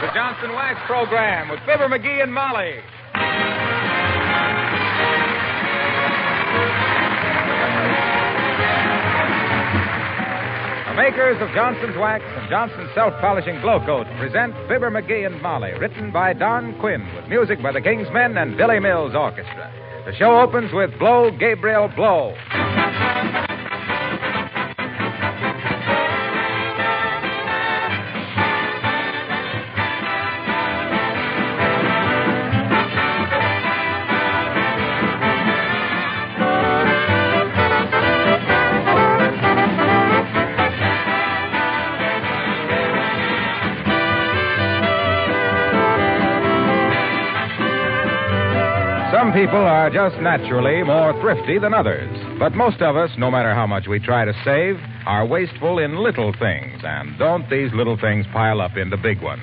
the Johnson Wax Program with Fibber McGee and Molly. The makers of Johnson's Wax and Johnson's Self-Polishing Glow Coat present Fibber McGee and Molly, written by Don Quinn, with music by the King's Men and Billy Mills Orchestra. The show opens with Blow, Gabriel, Blow. Some people are just naturally more thrifty than others. But most of us, no matter how much we try to save, are wasteful in little things. And don't these little things pile up into big ones?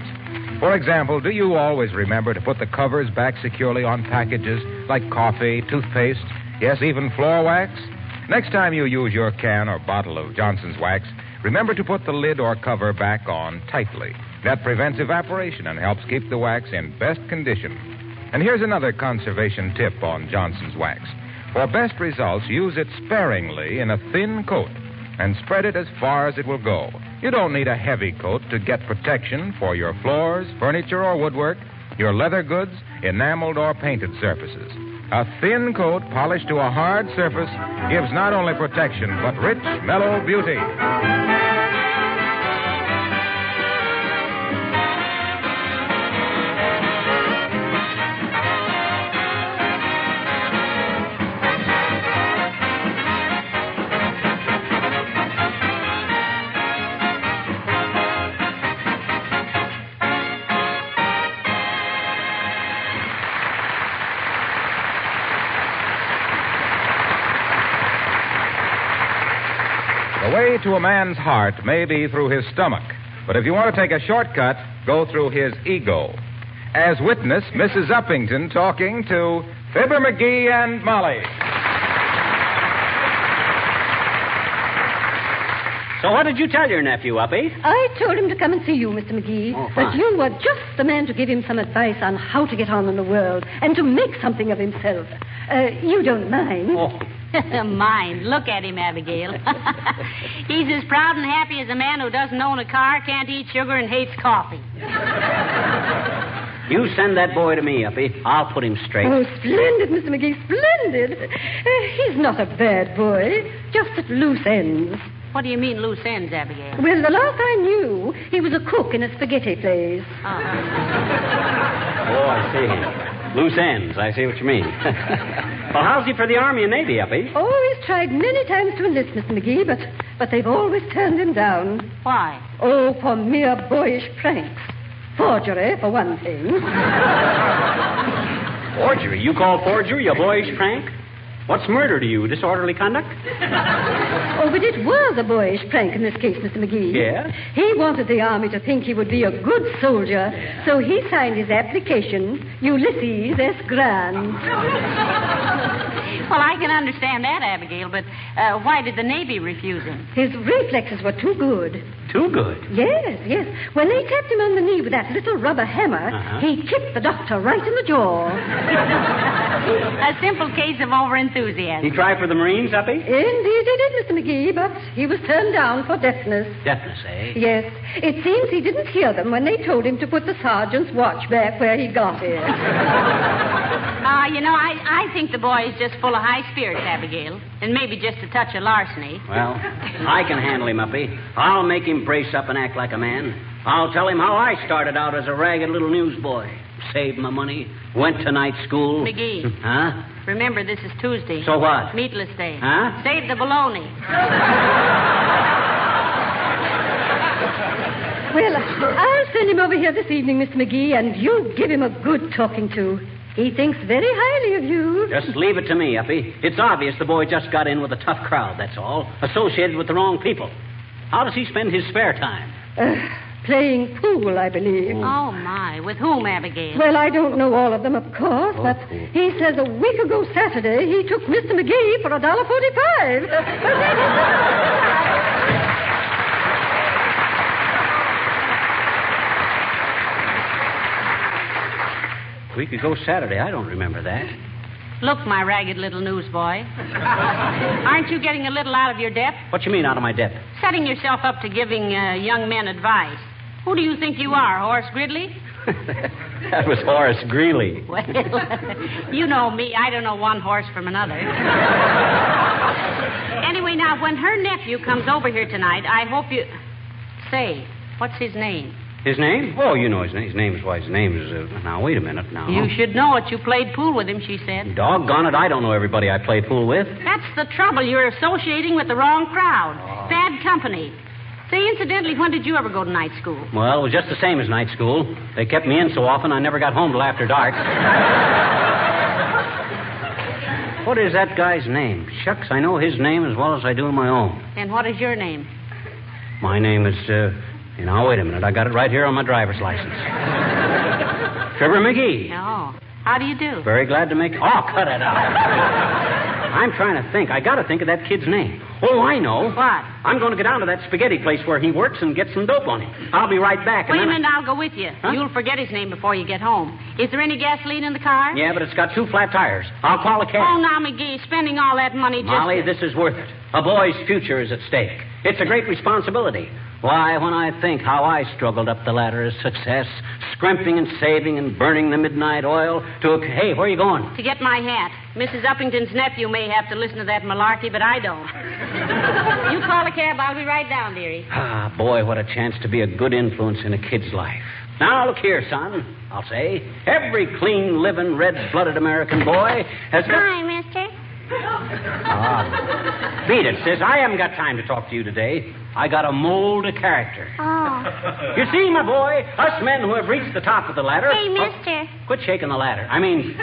For example, do you always remember to put the covers back securely on packages like coffee, toothpaste, yes, even floor wax? Next time you use your can or bottle of Johnson's Wax, remember to put the lid or cover back on tightly. That prevents evaporation and helps keep the wax in best condition. And here's another conservation tip on Johnson's Wax. For best results, use it sparingly in a thin coat and spread it as far as it will go. You don't need a heavy coat to get protection for your floors, furniture, or woodwork, your leather goods, enameled or painted surfaces. A thin coat polished to a hard surface gives not only protection, but rich, mellow beauty. The way to a man's heart may be through his stomach, but if you want to take a shortcut, go through his ego. As witness, Mrs. Uppington talking to Fibber McGee and Molly. So what did you tell your nephew, Uppy? I told him to come and see you, Mr. McGee. Oh, but fine. you were just the man to give him some advice on how to get on in the world and to make something of himself. You don't mind? Oh. Mind. Look at him, Abigail. He's as proud and happy as a man who doesn't own a car, can't eat sugar, and hates coffee. You send that boy to me, Uppy. I'll put him straight. Oh, splendid, Mr. McGee, splendid. He's not a bad boy, just at loose ends. What do you mean, loose ends, Abigail? Well, the last I knew, he was a cook in a spaghetti place. Oh, I see. Loose ends. I see what you mean. Well, how's he for the Army and Navy, Uppy? Oh, he's tried many times to enlist, Mr. McGee, but they've always turned him down. Why? Oh, for mere boyish pranks. Forgery, for one thing. Forgery? You call forgery a boyish prank? What's murder to you? Disorderly conduct? Oh, but it was a boyish prank in this case, Mr. McGee. Yeah? He wanted the Army to think he would be a good soldier, so he signed his application, Ulysses S. Grant. Well, I can understand that, Abigail, but why did the Navy refuse him? His reflexes were too good. Too good? Yes, yes. When they tapped him on the knee with that little rubber hammer, he kicked the doctor right in the jaw. A simple case of overenthusiasm. He tried for the Marines, Uppy? Indeed he did, Mr. McGee, but he was turned down for deafness. Deafness, eh? Yes. It seems he didn't hear them when they told him to put the sergeant's watch back where he got it. I think the boy is just full of high spirits, Abigail, and maybe just a touch of larceny. Well, I can handle him, Uppy. I'll make him brace up and act like a man. I'll tell him how I started out as a ragged little newsboy. Saved my money, went to night school. McGee. Huh? Remember, this is Tuesday. So what? Meatless day. Huh? Save the bologna. Well, I'll send him over here this evening, Mr. McGee, and you give him a good talking to. He thinks very highly of you. Just leave it to me, Uppy. It's obvious the boy just got in with a tough crowd, that's all. Associated with the wrong people. How does he spend his spare time? Playing pool, I believe. Oh, my. With whom, Abigail? Well, I don't know all of them, of course, but he says a week ago Saturday he took Mr. McGee for $1.45. A week ago Saturday. I don't remember that. Look, my ragged little newsboy. Aren't you getting a little out of your depth? What you mean, out of my depth? Setting yourself up to giving young men advice. Who do you think you are, Horace Gridley? That was Horace Greeley. Well, you know me. I don't know one horse from another. Anyway, now, when her nephew comes over here tonight, I hope you... Say, what's his name? His name? Oh, you know his name. His name is... Now, wait a minute now. You should know it. You played pool with him, she said. Doggone it, I don't know everybody I play pool with. That's the trouble. You're associating with the wrong crowd. Oh. Bad company. Say, incidentally, when did you ever go to night school? Well, it was just the same as night school. They kept me in so often I never got home till after dark. What is that guy's name? Shucks, I know his name as well as I do my own. And what is your name? My name is, now, wait a minute. I got it right here on my driver's license. Fibber McGee. Oh. How do you do? Very glad to make... Oh, cut it out. I'm trying to think. I got to think of that kid's name. Oh, I know. What? I'm going to get down to that spaghetti place where he works and get some dope on him. I'll be right back. Wait a minute, I'll go with you. Huh? You'll forget his name before you get home. Is there any gasoline in the car? Yeah, but it's got 2 flat tires. I'll call a cab. Oh, now, McGee, spending all that money just... Molly, this is worth it. A boy's future is at stake. It's a great responsibility. Why, when I think how I struggled up the ladder of success, scrimping and saving and burning the midnight oil to... Hey, where are you going? To get my hat. Mrs. Uppington's nephew may have to listen to that malarkey, but I don't. You call a cab, I'll be right down, dearie. Ah, boy, what a chance to be a good influence in a kid's life. Now, look here, son, I'll say. Every clean, living, red-blooded American boy has got... Hi, mister. Beat it, sis. I haven't got time to talk to you today. I got to mold a character. Oh. You see, my boy, us men who have reached the top of the ladder... Hey, mister. Quit shaking the ladder. I mean...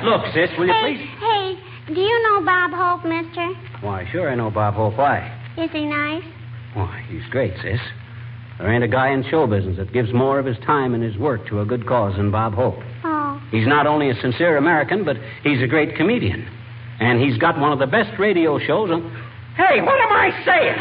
Look, sis, will you please... Hey, do you know Bob Hope, mister? Why, sure I know Bob Hope. Why? Is he nice? Why, he's great, sis. There ain't a guy in show business that gives more of his time and his work to a good cause than Bob Hope. Oh. He's not only a sincere American, but he's a great comedian. And he's got one of the best radio shows on... Hey, what am I saying?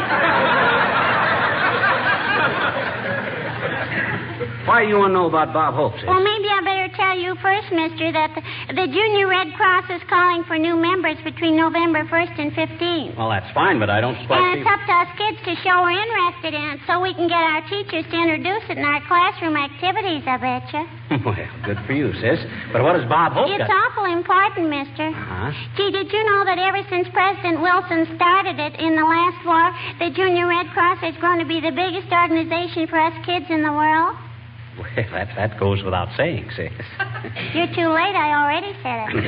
Why do you want to know about Bob Hope, sis? Well, maybe I better tell you first, mister, that the Junior Red Cross is calling for new members between November 1st and 15th. Well, that's fine, but I don't quite And it's up to us kids to show we're interested in it so we can get our teachers to introduce it in our classroom activities, I betcha. Well, good for you, sis. But what does Bob Hope It's awful important, mister. Huh? Gee, did you know that ever since President Wilson started it in the last war, the Junior Red Cross is going to be the biggest organization for us kids in the world? Well, that goes without saying, sis. You're too late. I already said it.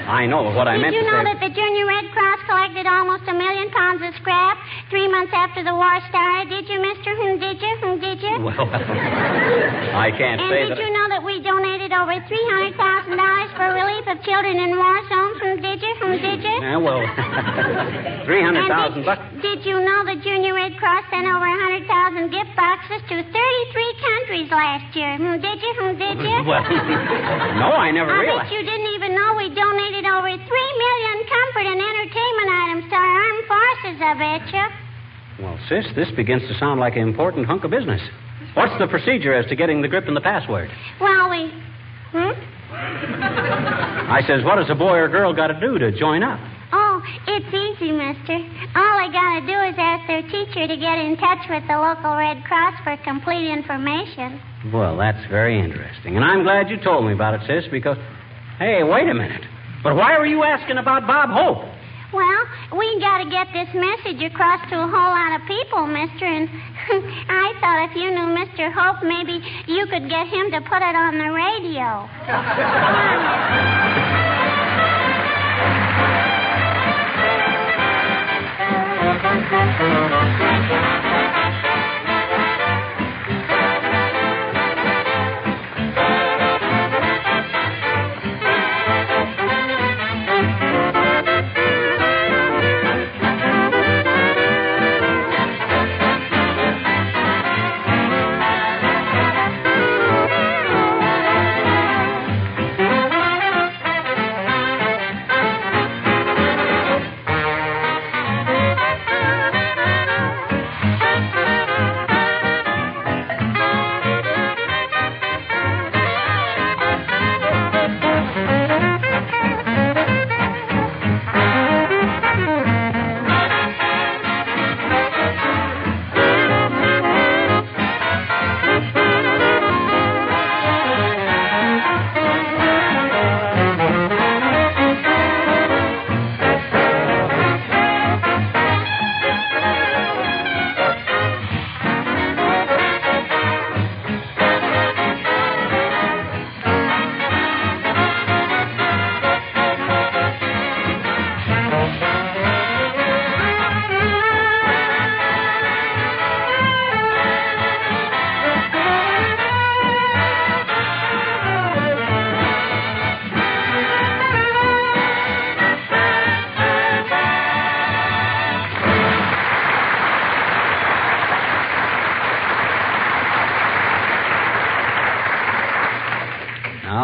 I know what I meant to say. Did you know that the Junior Red Cross collected almost 1 million pounds of scrap 3 months after the war started? Did you, mister? Did you? Did you? Well, I can't say that... And did you know that we donated over $300,000 for relief of children in war zones? Did you? Did you? Yeah, well, $300,000 bucks. Did you know the Junior Red Cross sent over 100,000 gift boxes to 33 countries last year? Did you? Did you? Well, no, I never realized. I bet you didn't even know we donated over 3 million comfort and entertainment items to our armed forces, I bet you. Well, sis, this begins to sound like an important hunk of business. What's the procedure as to getting the grip and the password? Well, we... I says, what does a boy or girl got to do to join up? Oh, it's easy, mister. All they got to do is ask their teacher to get in touch with the local Red Cross for complete information. Well, that's very interesting. And I'm glad you told me about it, sis, because... Hey, wait a minute. But why were you asking about Bob Hope? Well, we got to get this message across to a whole lot of people, mister, and I thought if you knew Mr. Hope, maybe you could get him to put it on the radio.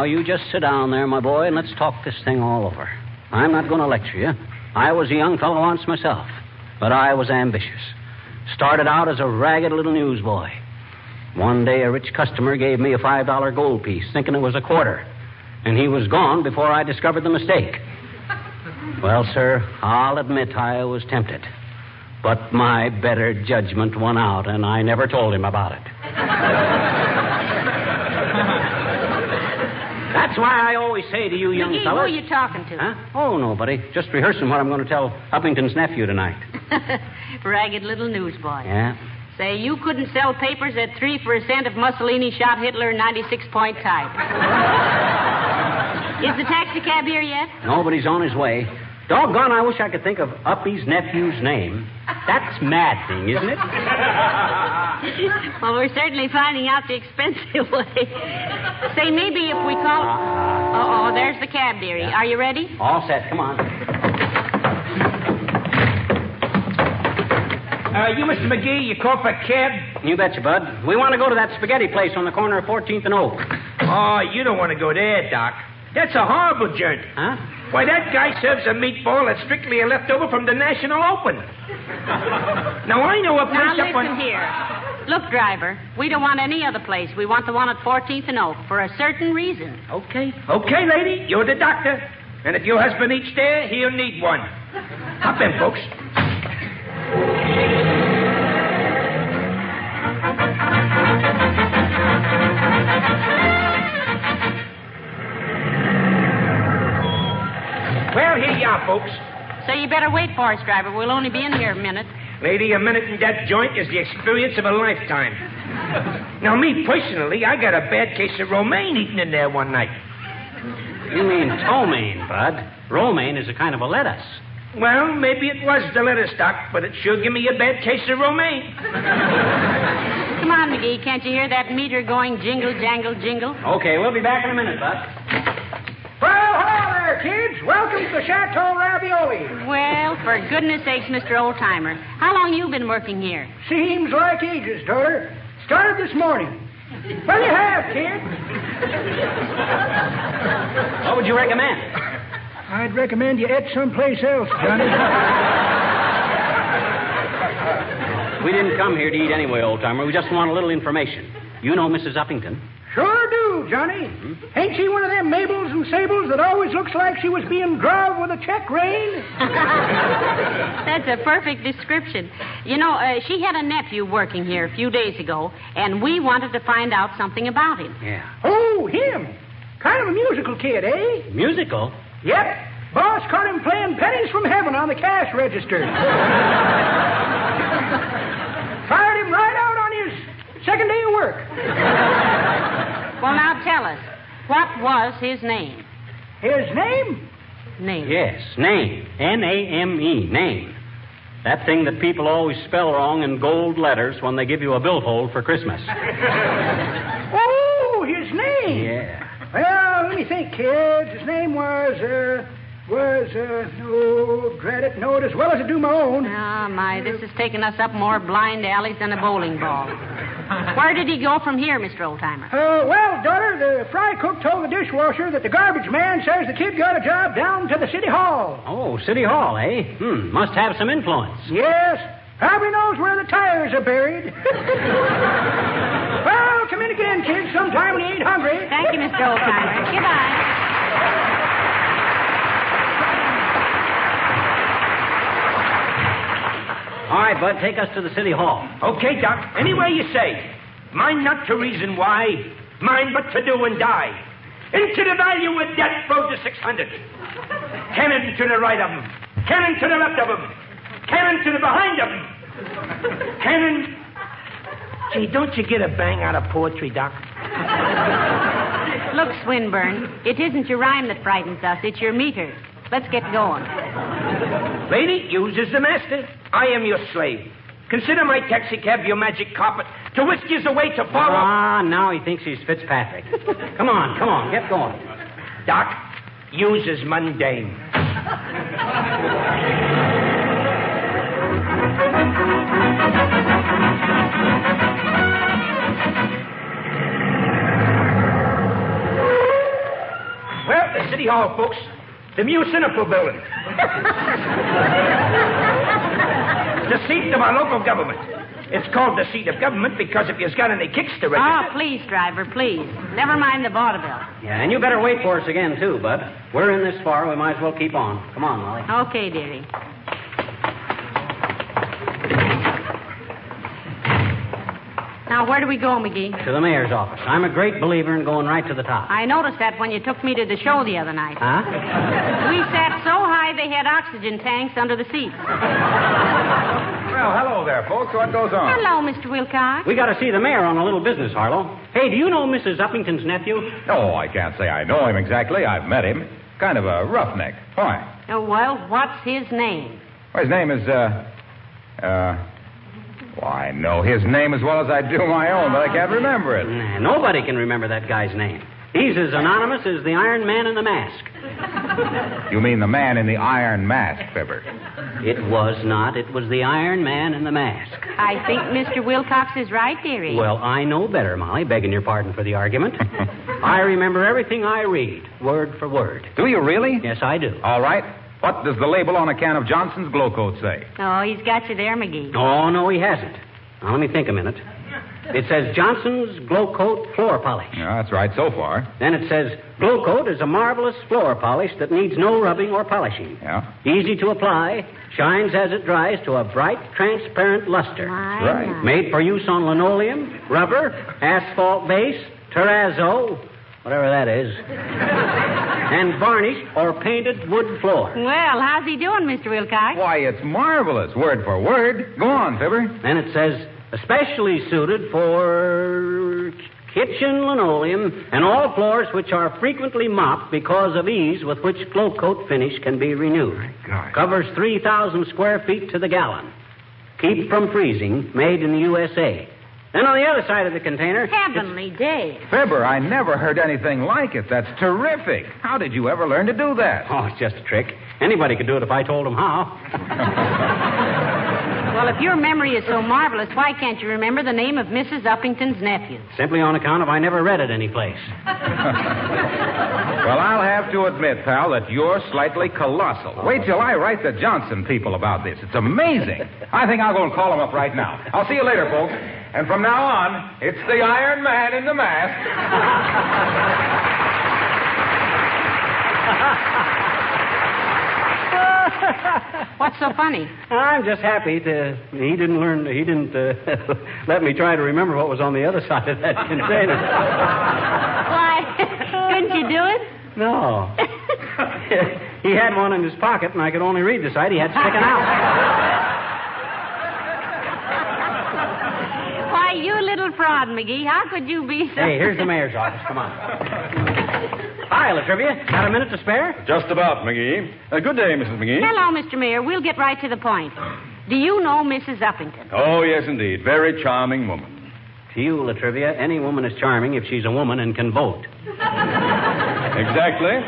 Now, you just sit down there, my boy, and let's talk this thing all over. I'm not going to lecture you. I was a young fellow once myself, but I was ambitious. Started out as a ragged little newsboy. One day, a rich customer gave me a $5 gold piece, thinking it was a quarter, and he was gone before I discovered the mistake. Well, sir, I'll admit I was tempted, but my better judgment won out, and I never told him about it. That's why I always say to you young McGee, fellas... who are you talking to? Huh? Oh, nobody. Just rehearsing what I'm going to tell Uppington's nephew tonight. Ragged little newsboy. Yeah? Say, you couldn't sell papers at 3 for a cent if Mussolini shot Hitler 96-point type. Is the taxi cab here yet? Nobody's on his way. Doggone, I wish I could think of Uppy's nephew's name. That's mad thing, isn't it? Well, we're certainly finding out the expensive way. Say, maybe if we call... Oh, there's the cab, dearie. Yeah. Are you ready? All set. Come on. You, Mr. McGee, you call for a cab? You betcha, bud. We want to go to that spaghetti place on the corner of 14th and Oak. Oh, you don't want to go there, Doc. That's a horrible journey. Huh? Why, that guy serves a meatball that's strictly a leftover from the National Open. Now, I know a place Now, up on... listen here. Look, driver, we don't want any other place. We want the one at 14th and Oak for a certain reason. Okay, lady, you're the doctor. And if your husband eats there, he'll need one. Hop in, folks. Well, here you are, folks. So you better wait for us, driver. We'll only be in here a minute. Lady, a minute in that joint is the experience of a lifetime. Now, me personally, I got a bad case of romaine eaten in there one night. You mean ptomaine, bud. Romaine is a kind of a lettuce. Well, maybe it was the lettuce, Doc, but it sure give me a bad case of romaine. Come on, McGee. Can't you hear that meter going jingle, jangle, jingle? Okay, we'll be back in a minute, bud. Well, hello there, kids. Welcome to the Chateau Ravioli. Well, for goodness sakes, Mr. Oldtimer. How long you been working here? Seems like ages, daughter. Started this morning. What do you have, kid? What would you recommend? I'd recommend you eat someplace else, Johnny. We didn't come here to eat anyway, Oldtimer. We just want a little information. You know Mrs. Uppington? Sure do, Johnny. Ain't she one of them Mabels and Sables that always looks like she was being drugged with a check rein? That's a perfect description. You know, she had a nephew working here a few days ago, and we wanted to find out something about him. Yeah. Oh, him. Kind of a musical kid, eh? Musical? Yep. Boss caught him playing pennies from heaven on the cash register. Fired him right out on his second day of work. Well, now tell us, what was his name? His name? Name. Yes, name. N-A-M-E, name. That thing that people always spell wrong in gold letters when they give you a billfold for Christmas. Oh, his name. Yeah. Well, let me think, kids. His name was, oh, dread it, know it as well as I do my own. Oh, my, this is taking us up more blind alleys than a bowling ball. Where did he go from here, Mr. Oldtimer? Well, daughter, the fry cook told the dishwasher that the garbage man says the kid got a job down to the city hall. Oh, City Hall, eh? Must have some influence. Yes, probably knows where the tires are buried. Well, come in again, kids, sometime when you ain't hungry. Thank you, Mr. Oldtimer. Goodbye. All right, Bud, take us to the City Hall. Okay, Doc, any way you say. Mine not to reason why, mine but to do and die. Into the value of debt flow to 600. Cannon to the right of them. Cannon to the left of them. Cannon to the behind of them. Cannon... Gee, don't you get a bang out of poetry, Doc? Look, Swinburne, it isn't your rhyme that frightens us. It's your meter. Let's get going. Lady, yours is the master. I am your slave. Consider my taxi cab your magic carpet to whisk you away to follow. Ah, now he thinks he's Fitzpatrick. Come on, get going. Doc, yours is mundane. City Hall, folks. The municipal building. The seat of our local government. It's called the seat of government because if you've got any kicks to register... Oh, please, driver, please. Never mind the vaudeville. Yeah, and you better wait for us again, too, Bud. We're in this far. We might as well keep on. Come on, Molly. Okay, dearie. Now, where do we go, McGee? To the mayor's office. I'm a great believer in going right to the top. I noticed that when you took me to the show the other night. Huh? We sat so high they had oxygen tanks under the seats. Well, hello there, folks. What goes on? Hello, Mr. Wilcox. We got to see the mayor on a little business, Harlow. Hey, do you know Mrs. Uppington's nephew? No, I can't say I know him exactly. I've met him. Kind of a roughneck. Why? Oh, well, what's his name? Well, his name is, well, I know his name as well as I do my own, but I can't remember it. Nah, nobody can remember that guy's name. He's as anonymous as the Iron Man in the mask. You mean the man in the iron mask, Fibber? It was not. It was the Iron Man in the mask. I think Mr. Wilcox is right, dearie. Well, I know better, Molly, begging your pardon for the argument. I remember everything I read, word for word. Do you really? Yes, I do. All right. What does the label on a can of Johnson's Glow Coat say? Oh, he's got you there, McGee. Oh, no, he hasn't. Now, let me think a minute. It says Johnson's Glow Coat Floor Polish. Yeah, that's right so far. Then it says Glow Coat is a marvelous floor polish that needs no rubbing or polishing. Yeah. Easy to apply, shines as it dries to a bright, transparent luster. Right. Made for use on linoleum, rubber, asphalt base, terrazzo, whatever that is, and varnished or painted wood floor. Well, how's he doing, Mr. Wilcox? Why, it's marvelous, word for word. Go on, Fibber. Then it says especially suited for kitchen linoleum and all floors which are frequently mopped because of ease with which Glow Coat finish can be renewed. My God. Covers 3,000 square feet to the gallon. Keep from freezing, made in the USA. Then on the other side of the container... Heavenly day. Fibber, I never heard anything like it. That's terrific. How did you ever learn to do that? Oh, it's just a trick. Anybody could do it if I told them how. Well, if your memory is so marvelous, why can't you remember the name of Mrs. Uppington's nephew? Simply on account of I never read it anyplace. Well, I'll have to admit, pal, that you're slightly colossal. Wait till I write the Johnson people about this. It's amazing. I think I'll go and call them up right now. I'll see you later, folks. And from now on, it's the Iron Man in the mask. What's so funny? I'm just happy he didn't let me try to remember what was on the other side of that container. Why, couldn't you do it? No. He had one in his pocket, and I could only read the side he had sticking out. Why, you little fraud, McGee. How could you be so... Hey, here's the mayor's office. Come on. Hi, Latrivia. Got a minute to spare? Just about, McGee. Good day, Mrs. McGee. Hello, Mr. Mayor. We'll get right to the point. Do you know Mrs. Uppington? Oh, yes, indeed. Very charming woman. To you, Latrivia, any woman is charming if she's a woman and can vote. Exactly.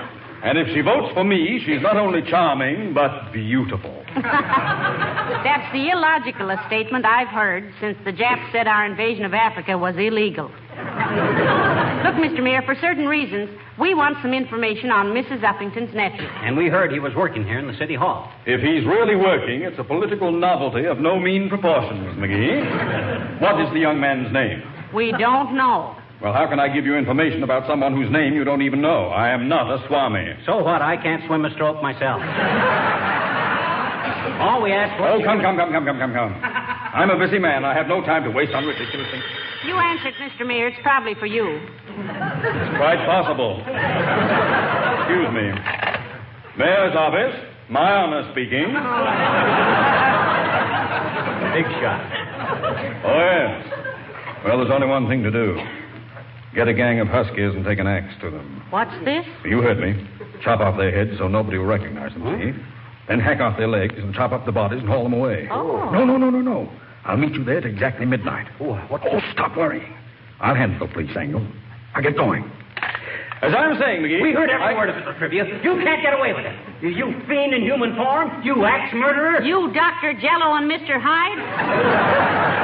And if she votes for me, she's not only charming, but beautiful. That's the illogicalest statement I've heard since the Japs said our invasion of Africa was illegal. Look, Mr. Mayor, for certain reasons, we want some information on Mrs. Uppington's nephew. And we heard he was working here in the city hall. If he's really working, it's a political novelty of no mean proportions, McGee. What is the young man's name? We don't know. Well, how can I give you information about someone whose name you don't even know? I am not a Swami. So what? I can't swim a stroke myself. All we ask for... Oh, come. I'm a busy man. I have no time to waste on ridiculous things. You answered, Mr. Mayor. It's probably for you. It's quite possible. Excuse me. Mayor's office. My honor speaking. Big shot. Oh, yes. Well, there's only one thing to do. Get a gang of huskies and take an axe to them. What's this? You heard me. Chop off their heads so nobody will recognize them, see? Then hack off their legs and chop up the bodies and haul them away. Oh. No. I'll meet you there at exactly midnight. Oh, stop worrying. I'll handle the police angle. Now get going. As I'm saying, McGee... We heard every word of it, Trivia. You can't get away with it. You fiend in human form. You axe-murderer. You, Dr. Jello and Mr. Hyde.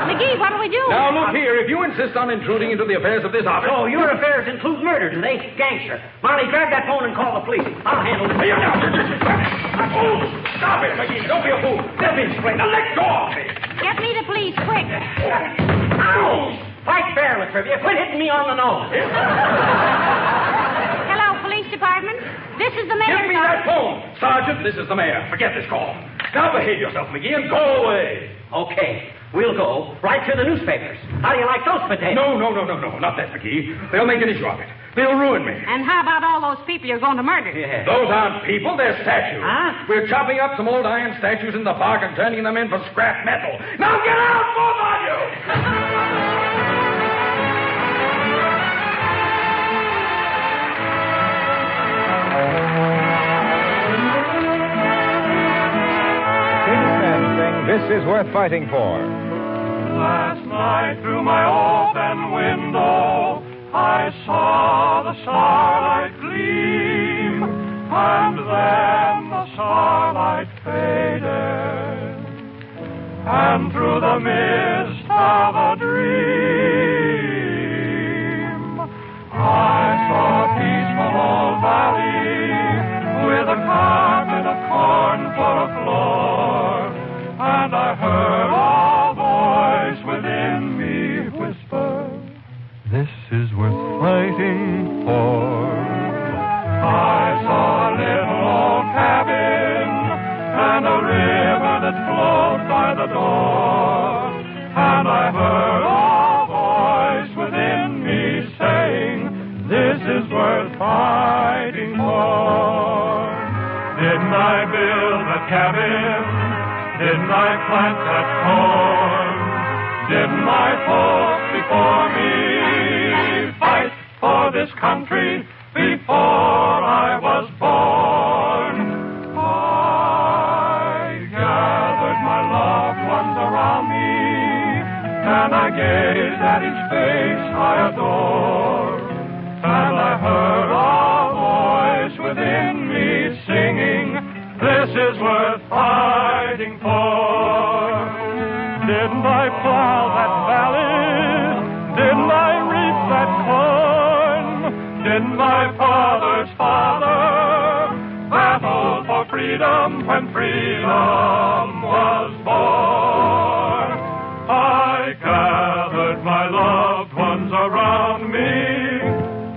McGee, what do we do? Now, look here. If you insist on intruding into the affairs of this office... Oh, your affairs include murder, do they? Gangster. Molly, grab that phone and call the police. I'll handle it. Oh, stop it, McGee. Don't be a fool. Let me explain. Now, let go of me. Get me the police, quick. Ow! Fight fair, Trivia. Quit hitting me on the nose. Hello, police department. This is the mayor's Give me that phone. Sergeant, this is the mayor. Forget this call. Now behave yourself, McGee, and go away. Okay. We'll go right to the newspapers. How do you like those potatoes? No. Not that, McGee. They'll make an issue of it. They'll ruin me. And how about all those people you're going to murder? Yeah. Those aren't people. They're statues. Huh? We're chopping up some old iron statues in the park and turning them in for scrap metal. Now get out, both of you! This is worth fighting for. Last night through my open window, I saw the starlight gleam, and then the starlight faded, and through the mist of a dream, I saw a peaceful old valley with a carpet of corn for a floor. And I heard a voice within me whisper, this is worth fighting for. I saw a little old cabin and a river that flowed by the door. And I heard a voice within me saying, this is worth fighting for. Didn't I build a cabin? Didn't I plant that corn? Didn't my folks before me fight for this country before I was born? I gathered my loved ones around me, and I gazed at each face I adore, and I heard a voice within me singing, this is worth fighting for. Didn't I plow that valley? Didn't I reap that corn? Didn't my father's father battle for freedom when freedom was born? I gathered my loved ones around me,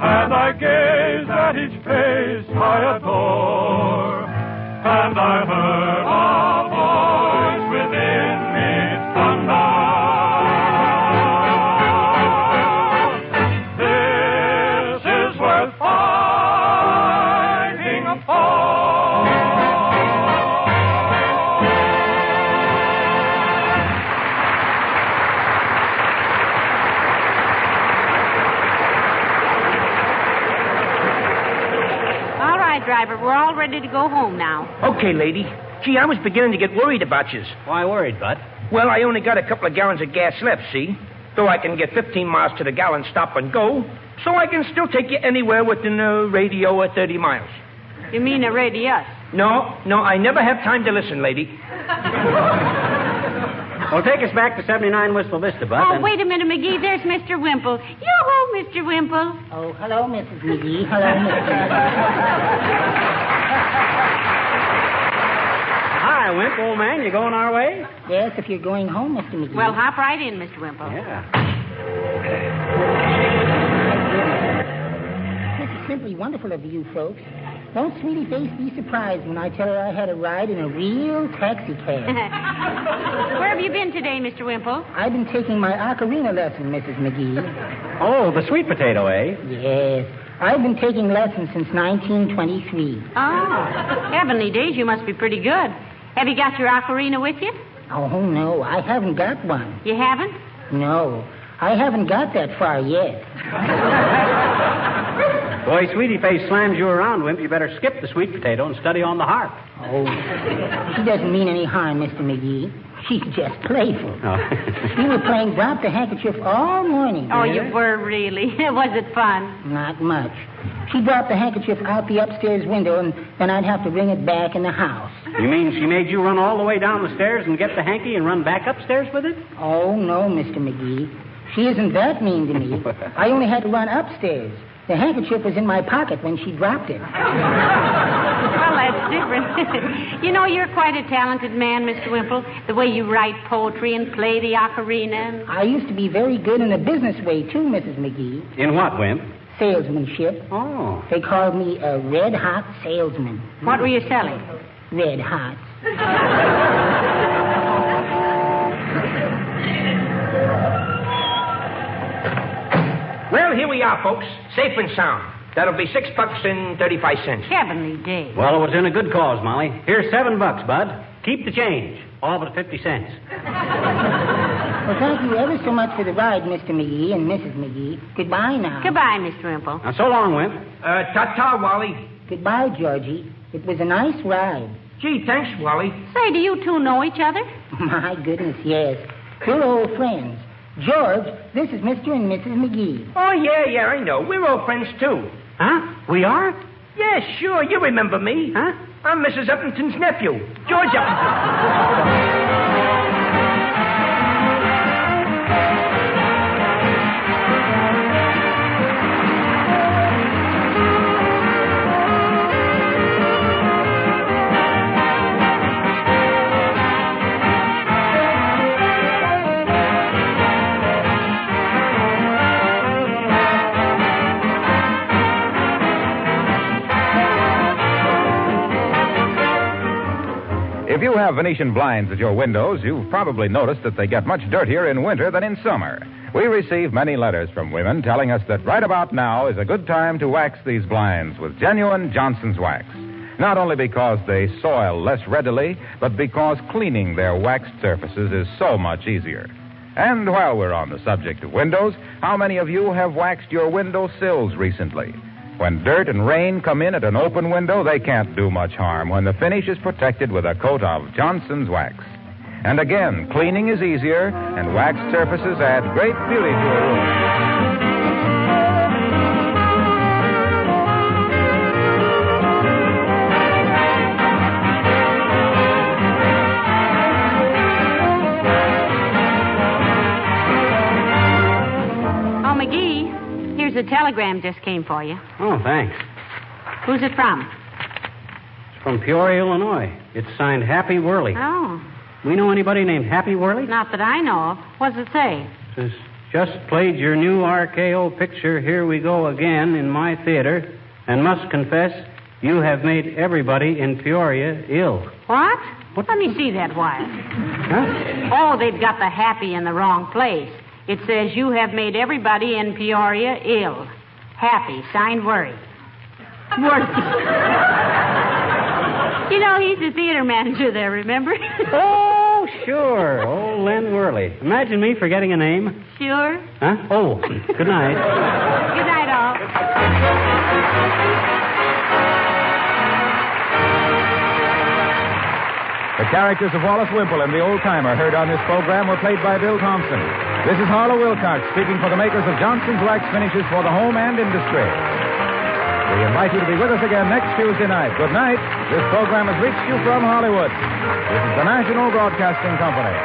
and I gazed at each face I adore. And I heard a voice within me thunder, this is worth fighting for. All right, driver, we're all ready to go home now. Okay, lady. Gee, I was beginning to get worried about you. Why worried, Bud? Well, I only got a couple of gallons of gas left, see? Though I can get 15 miles to the gallon stop and go, so I can still take you anywhere within a radio of 30 miles. You mean a radius? No, I never have time to listen, lady. Well, take us back to 79 Wistful Vista, Bud. Oh, wait a minute, McGee. There's Mr. Wimple. Yoo-hoo, Mr. Wimple. Oh, hello, Mrs. McGee. Hello, Mr. Hi, Wimp, old man. You going our way? Yes, if you're going home, Mr. McGee. Well, hop right in, Mr. Wimple. Yeah. This is simply wonderful of you folks. Don't Sweetie Face be surprised when I tell her I had a ride in a real taxi cab. Where have you been today, Mr. Wimple? I've been taking my ocarina lesson, Mrs. McGee. Oh, the sweet potato, eh? Yes. I've been taking lessons since 1923. Oh, heavenly days, you must be pretty good. Have you got your ocarina with you? Oh, no, I haven't got one. You haven't? No, I haven't got that far yet. Boy, Sweetie Face slams you around, Wimp. You better skip the sweet potato and study on the harp. Oh, she doesn't mean any harm, Mr. McGee. She's just playful. Oh. We were playing drop the handkerchief all morning. Oh, you were really? Was it fun? Not much. She dropped the handkerchief out the upstairs window, and then I'd have to bring it back in the house. You mean she made you run all the way down the stairs and get the hanky and run back upstairs with it? Oh, no, Mr. McGee. She isn't that mean to me. I only had to run upstairs. The handkerchief was in my pocket when she dropped it. Well, that's different. You know, you're quite a talented man, Mr. Wimple. The way you write poetry and play the ocarina. I used to be very good in a business way, too, Mrs. McGee. In what, Wimp? Salesmanship. Oh. They called me a red-hot salesman. What were you selling? Red hot. Well, here we are, folks. Safe and sound. That'll be $6.35. Heavenly day. Well, it was in a good cause, Molly. Here's $7, Bud. Keep the change. All but 50 cents. Well, thank you ever so much for the ride, Mr. McGee and Mrs. McGee. Goodbye now. Goodbye, Mr. Wimple. Now, so long, Wimp. Ta-ta, Wally. Goodbye, Georgie. It was a nice ride. Gee, thanks, Wally. Say, do you two know each other? My goodness, yes. We're old friends. George, this is Mr. and Mrs. McGee. Oh, yeah, I know. We're old friends, too. Huh? We are? Yeah, sure. You remember me. Huh? I'm Mrs. Uppington's nephew, George Uppington. If you have Venetian blinds at your windows, you've probably noticed that they get much dirtier in winter than in summer. We receive many letters from women telling us that right about now is a good time to wax these blinds with genuine Johnson's wax. Not only because they soil less readily, but because cleaning their waxed surfaces is so much easier. And while we're on the subject of windows, how many of you have waxed your window sills recently? When dirt and rain come in at an open window, they can't do much harm when the finish is protected with a coat of Johnson's wax. And again, cleaning is easier, and waxed surfaces add great beauty to a room. Oh, McGee. Here's a telegram just came for you. Oh, thanks. Who's it from? It's from Peoria, Illinois. It's signed Happy Worley. Oh, We know anybody named Happy Worley? not that I know of. What does it say? It says, just played your new RKO picture, Here We Go Again, in my theater, and must confess, you have made everybody in Peoria ill. What? Let me see that wire. Huh? Oh, they've got the happy in the wrong place. It says you have made everybody in Peoria ill. Happy, signed Worry. Worry. You know, he's the theater manager there, remember? Oh, sure. Old Len Worley. Imagine me forgetting a name. Sure. Huh? Oh, good night. Good night, all. The characters of Wallace Wimple and the Oldtimer heard on this program were played by Bill Thompson. This is Harlow Wilcox speaking for the makers of Johnson's Wax Finishes for the home and industry. We invite you to be with us again next Tuesday night. Good night. This program has reached you from Hollywood. This is the National Broadcasting Company.